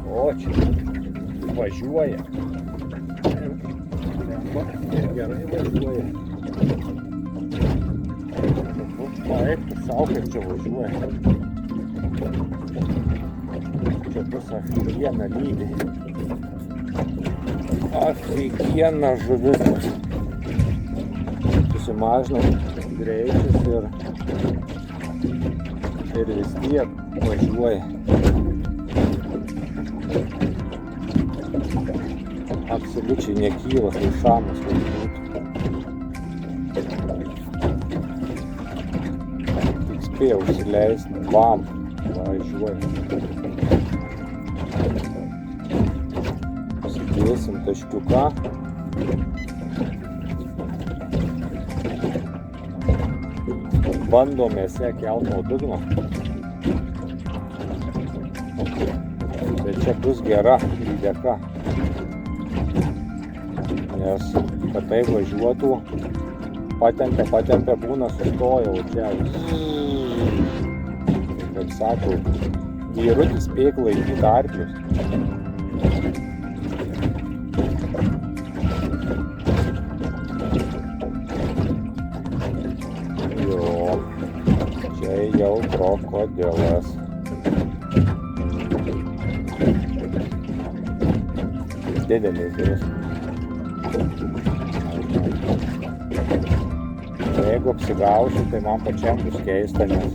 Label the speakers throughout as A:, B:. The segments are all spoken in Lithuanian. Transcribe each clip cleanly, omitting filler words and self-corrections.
A: O, čia važiuoja. Gerai važiuoja. Taip, tu sau kaip čia važiuoja. Čia bus afigiena lygį. Afigiena žuvis bus. Susimažinau greičius ir vis tiek važiuoja. Absoliučiai nekyla, tai šamas važiuotų. Tik spėjau užsileisti, bam, važiuoja. Pasidėsim taškiuką. Bandomės ją kelt nuo dugno. Bet čia bus gera lydeka. Nes kad tai važiuotų, patempia, būna sustoja, o čia, kaip sakau, vyrutis pėklai į tarpius. Jo, čia jau krokodilas. Didelis žuvis. Jeigu apsigausiu, tai man pačiam bus keista, nes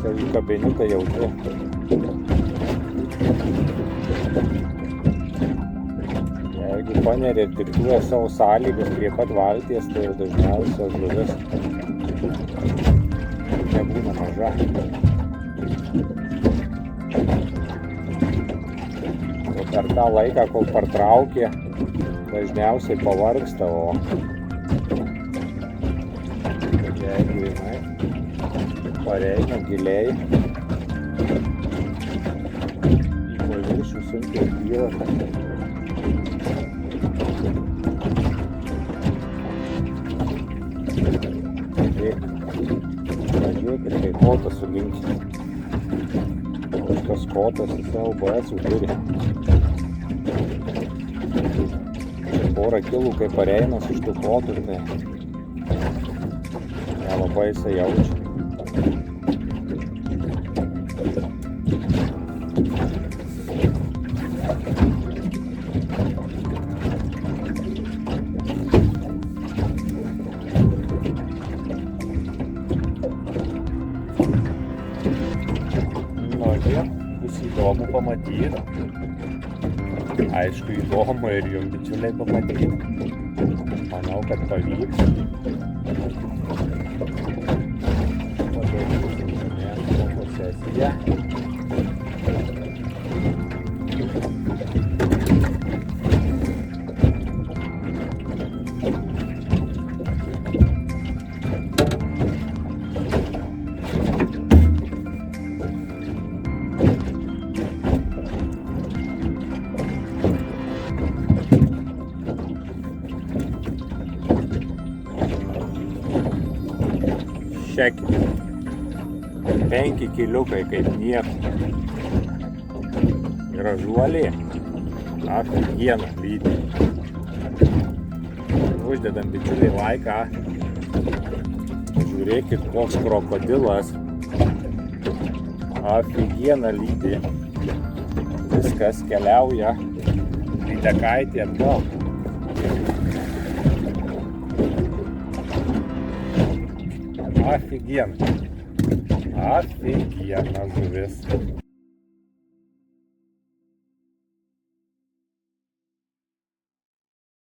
A: jau į kabiniuką jaučiu. Jeigu paneri ir diktuoja savo sąlygas prie pat valties, tai jau dažniausiai žuvis nebūna maža. O per tą laiką, kol partraukė, dažniausiai pavargsta, o jeigu jinai pareina giliai, į paviršių sunkiai kyla. Pažiūrėkit, kai kotas sulinkė. O šitas kotas į savo balsų turi. Porą kilų, kai pareinas iš tų kotų, tai nelabai jisai jaučia. Bus įdomu pamatyti. Aišku, įdomu ir jums bičiuliai pamatyti. Manau, kad pavyks. Padarysim fotosesiją. Šekit. 5 kiliukai kaip nieko. Gražuolė. Afigiena lydi. Uždedam bičiuliai laiką. Žiūrėkit, koks krokodilas. Afigiena lydi. Viskas keliauja. Lydekaitė atgal. Afigiena. Afigiena žuvis.